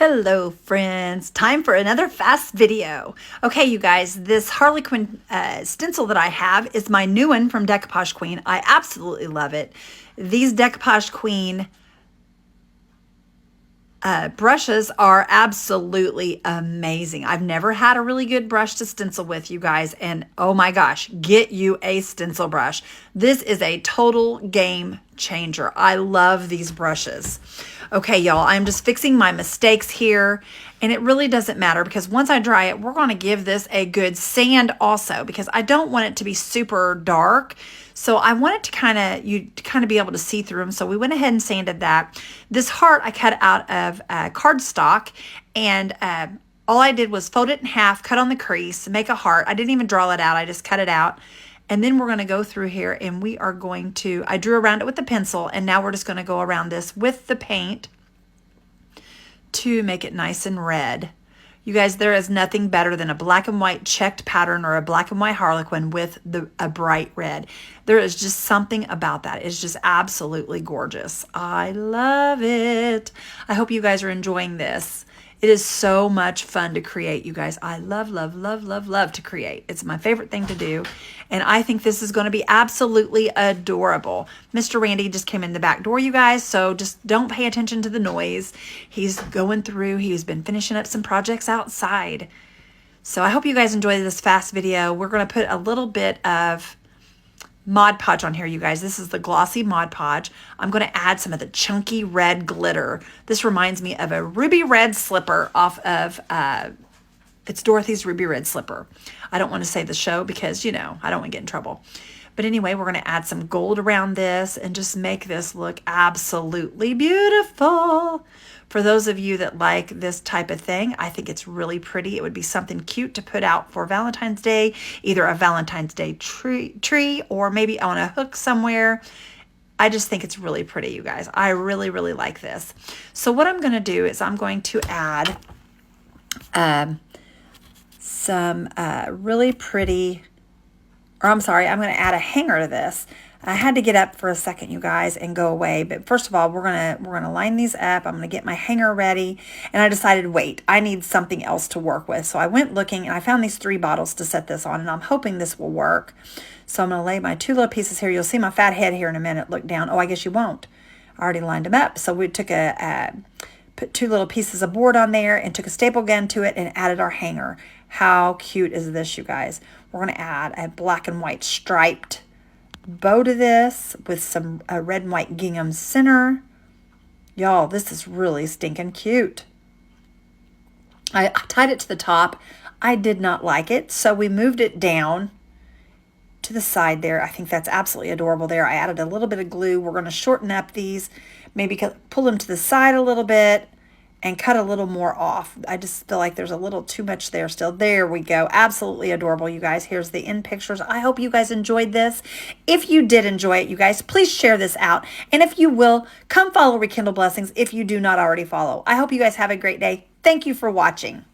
Hello friends, time for another fast video. Okay, you guys, this Harley Quinn stencil that I have is my new one from Decoupage Queen. I absolutely love it. These Decoupage Queen brushes are absolutely amazing. I've never had a really good brush to stencil with, you guys, and oh my gosh, get you a stencil brush. This is a total game changer. I love these brushes. Okay, y'all, I'm just fixing my mistakes here, and it really doesn't matter because once I dry it, we're going to give this a good sand also because I don't want it to be super dark. So I wanted to kind of be able to see through them. So we went ahead and sanded that. This heart I cut out of cardstock, and all I did was fold it in half, cut on the crease, make a heart. I didn't even draw it out. I just cut it out. And then we're going to go through here and we are going to, I drew around it with the pencil, and now we're just going to go around this with the paint to make it nice and red. You guys, there is nothing better than a black and white checked pattern or a black and white Harlequin with a bright red. There is just something about that. It's just absolutely gorgeous. I love it. I hope you guys are enjoying this. It is so much fun to create, you guys. I love, love, love, love, love to create. It's my favorite thing to do. And I think this is going to be absolutely adorable. Mr. Randy just came in the back door, you guys, so just don't pay attention to the noise. He's going through. He's been finishing up some projects outside. So I hope you guys enjoy this fast video. We're going to put a little bit of Mod Podge on here, you guys. This is the glossy Mod Podge. I'm going to add some of the chunky red glitter. This reminds me of a ruby red slipper off of, it's Dorothy's Ruby Red Slipper. I don't want to say the show because, you know, I don't want to get in trouble. But anyway, we're going to add some gold around this and just make this look absolutely beautiful. For those of you that like this type of thing, I think it's really pretty. It would be something cute to put out for Valentine's Day, either a Valentine's Day tree or maybe on a hook somewhere. I just think it's really pretty, you guys. I really, really like this. So what I'm going to do is I'm going to add some really pretty, or I'm sorry, I'm going to add a hanger to this. I had to get up for a second, you guys, and go away. But first of all, we're gonna line these up. I'm gonna get my hanger ready, and I decided, wait, I need something else to work with. So I went looking, and I found these 3 bottles to set this on, and I'm hoping this will work. So I'm gonna lay my 2 little pieces here. You'll see my fat head here in a minute. Look down. Oh, I guess you won't. I already lined them up. So we took put 2 little pieces of board on there and took a staple gun to it and added our hanger. How cute is this, you guys? We're gonna add a black and white striped bow to this with some red and white gingham center. Y'all, this is really stinking cute. I tied it to the top. I did not like it, so we moved it down to the side there. I think that's absolutely adorable there. I added a little bit of glue. We're going to shorten up these, maybe pull them to the side a little bit and cut a little more off. I just feel like there's a little too much there still. There we go. Absolutely adorable, you guys. Here's the end pictures. I hope you guys enjoyed this. If you did enjoy it, you guys, please share this out. And if you will, come follow Rekindle Blessings if you do not already follow. I hope you guys have a great day. Thank you for watching.